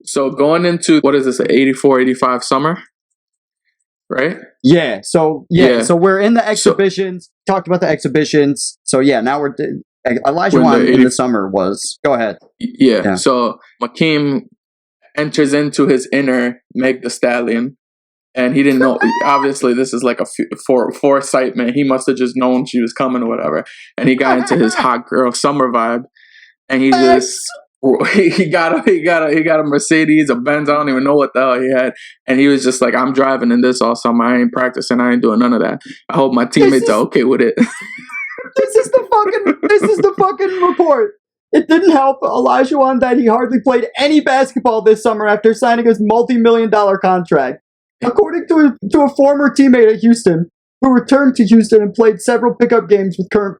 So going into, what is this, 84, 85 summer, right? Yeah. So we're in the exhibitions. Talked about the exhibitions. So yeah, now we're Olajuwon in the summer was. Go ahead. Yeah. So Hakeem enters into his inner Meg Thee Stallion, and he didn't know. Obviously, this is like a foresight, man. He must have just known she was coming or whatever, and he got into his hot girl summer vibe, and he just. He got a Mercedes, a Benz. I don't even know what the hell he had, and he was just like, "I'm driving in this all summer. I ain't practicing. I ain't doing none of that. I hope my teammates are okay with it." This is the fucking report. It didn't help Olajuwon that he hardly played any basketball this summer after signing his multi-million-dollar contract. According to a former teammate at Houston, who returned to Houston and played several pickup games with current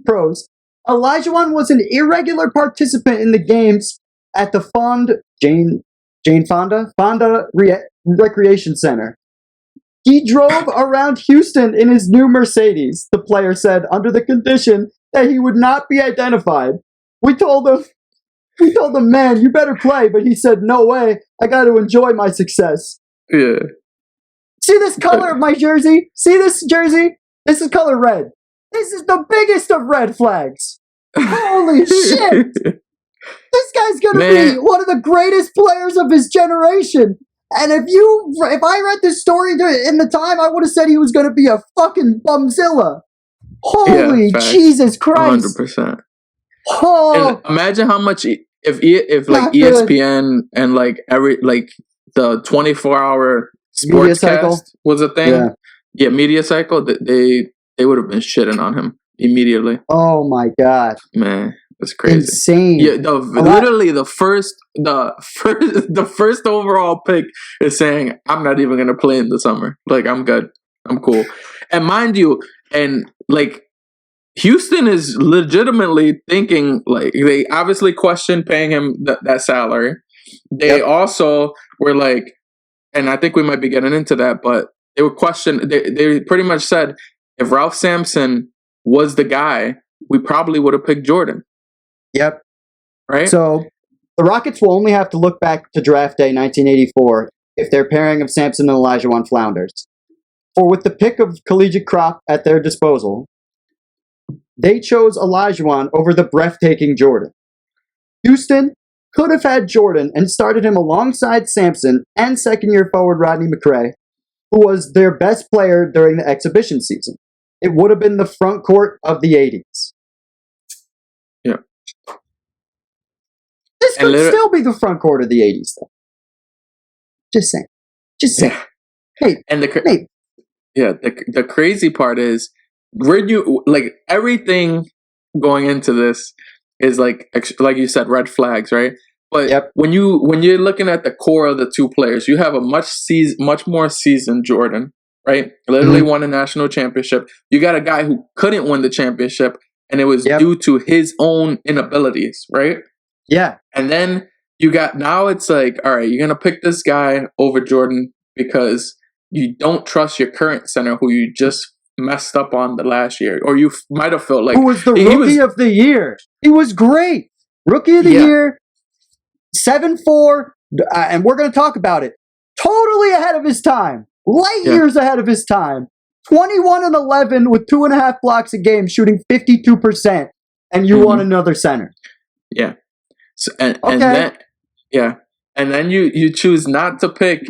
pros, Olajuwon was an irregular participant in the games at the Fonda Recreation Center. He drove around Houston in his new Mercedes, the player said, under the condition that he would not be identified. We told him, man, you better play, but he said, no way, I got to enjoy my success. Yeah. See this color of my jersey? See this jersey? This is color red. This is the biggest of red flags. Holy shit! This guy's gonna be one of the greatest players of his generation. And if I read this story in the time, I would have said he was gonna be a fucking bumzilla. Holy Jesus Christ! 100%. Oh, and imagine how much if like ESPN and like the 24-hour sportscast was a thing. Yeah, media cycle. They would have been shitting on him immediately. Oh my god, man, it's crazy, insane. Yeah, literally the first overall pick is saying, "I'm not even gonna play in the summer. Like, I'm good, I'm cool." And mind you, and like Houston is legitimately thinking, like, they obviously questioned paying him that salary. They also were like, and I think we might be getting into that, but they were questioned. They pretty much said, if Ralph Sampson was the guy, we probably would have picked Jordan. Yep. Right? So the Rockets will only have to look back to draft day 1984 if their pairing of Sampson and Olajuwon flounders. For with the pick of collegiate crop at their disposal, they chose Olajuwon over the breathtaking Jordan. Houston could have had Jordan and started him alongside Sampson and second-year forward Rodney McRae, who was their best player during the exhibition season. It would have been the front court of the 80s. Yeah. This could still be the front court of the 80s, though. Just saying. Yeah. Hey, and the crazy part is, like, everything going into this is like you said, red flags, right? But when you're looking at the core of the two players, you have a much more seasoned Jordan, right? Literally won a national championship. You got a guy who couldn't win the championship, and it was due to his own inabilities, right? Yeah. And then now it's like, all right, you're gonna pick this guy over Jordan because you don't trust your current center, who you just messed up on the last year, or you might have felt like, who was the rookie of the year. He was great. Rookie of the year, 7'4", and we're going to talk about it. Totally ahead of his time. Light years ahead of his time. 21-11 with 2.5 blocks a game, shooting 52%, and you want another center. Yeah. So, and then you choose not to pick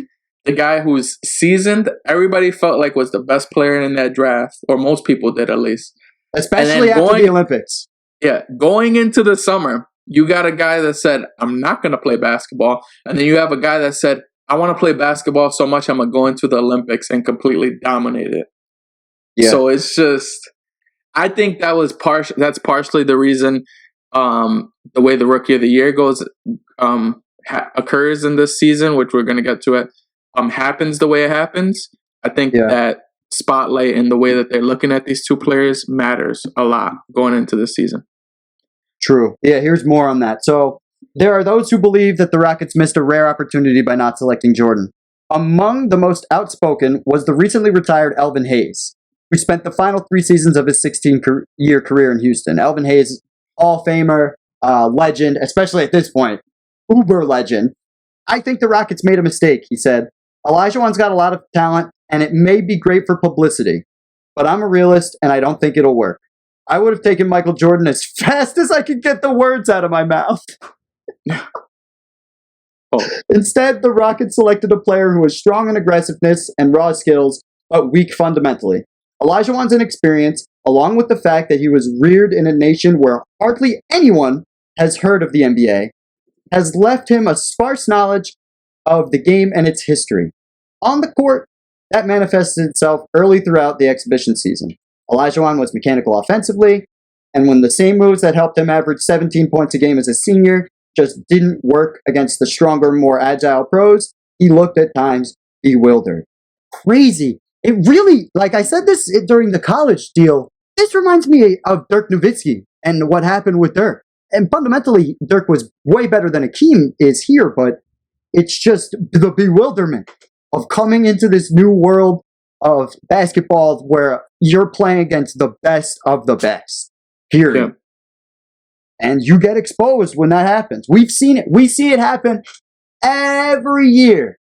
the guy who's seasoned. Everybody felt like was the best player in that draft, or most people did at least. Especially after the Olympics. Yeah, going into the summer, you got a guy that said, I'm not going to play basketball. And then you have a guy that said, I want to play basketball so much I'm going to go into the Olympics and completely dominate it. Yeah. So it's just, I think that's partially the reason the way the Rookie of the Year occurs in this season, which we're going to get to it, happens the way it happens. I think that spotlight and the way that they're looking at these two players matters a lot going into this season. True. Yeah, here's more on that. So there are those who believe that the Rockets missed a rare opportunity by not selecting Jordan. Among the most outspoken was the recently retired Elvin Hayes, who spent the final 3 seasons of his 16-year career in Houston. Elvin Hayes, Hall of Famer, legend, especially at this point, uber legend. I think the Rockets made a mistake, he said. Olajuwon's got a lot of talent, and it may be great for publicity, but I'm a realist, and I don't think it'll work. I would have taken Michael Jordan as fast as I could get the words out of my mouth. Instead, the Rockets selected a player who was strong in aggressiveness and raw skills, but weak fundamentally. Olajuwon's inexperience, along with the fact that he was reared in a nation where hardly anyone has heard of the NBA, has left him a sparse knowledge of the game and its history. On the court, that manifested itself early throughout the exhibition season. Olajuwon was mechanical offensively, and when the same moves that helped him average 17 points a game as a senior just didn't work against the stronger, more agile pros, he looked at times bewildered. Crazy. It really, like I said this during the college deal, this reminds me of Dirk Nowitzki and what happened with Dirk. And fundamentally, Dirk was way better than Hakeem is here, but it's just the bewilderment of coming into this new world of basketball where you're playing against the best of the best. Period. Yeah. And you get exposed when that happens. We've seen it. We see it happen every year.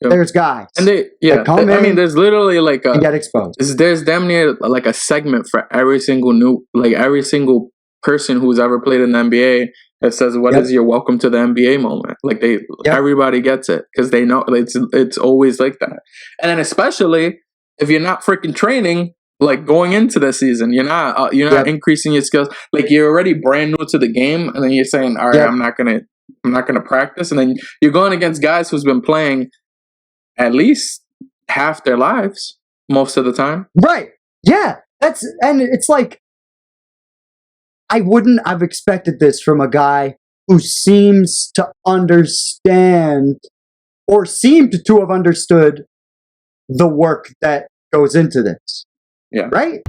Yep. There's guys. And there's literally like and get exposed. There's damn near like a segment for every single person who's ever played in the NBA that says, "What is your welcome to the NBA moment?" Like everybody gets it because they know it's always like that. And then especially if you're not freaking training, like going into the season, you're not increasing your skills. Like you're already brand new to the game, and then you're saying, "All right, I'm not gonna practice," and then you're going against guys who's been playing at least half their lives most of the time. Right. Yeah. And it's like, I wouldn't have expected this from a guy who seems to understand or seemed to have understood the work that goes into this. Yeah. Right?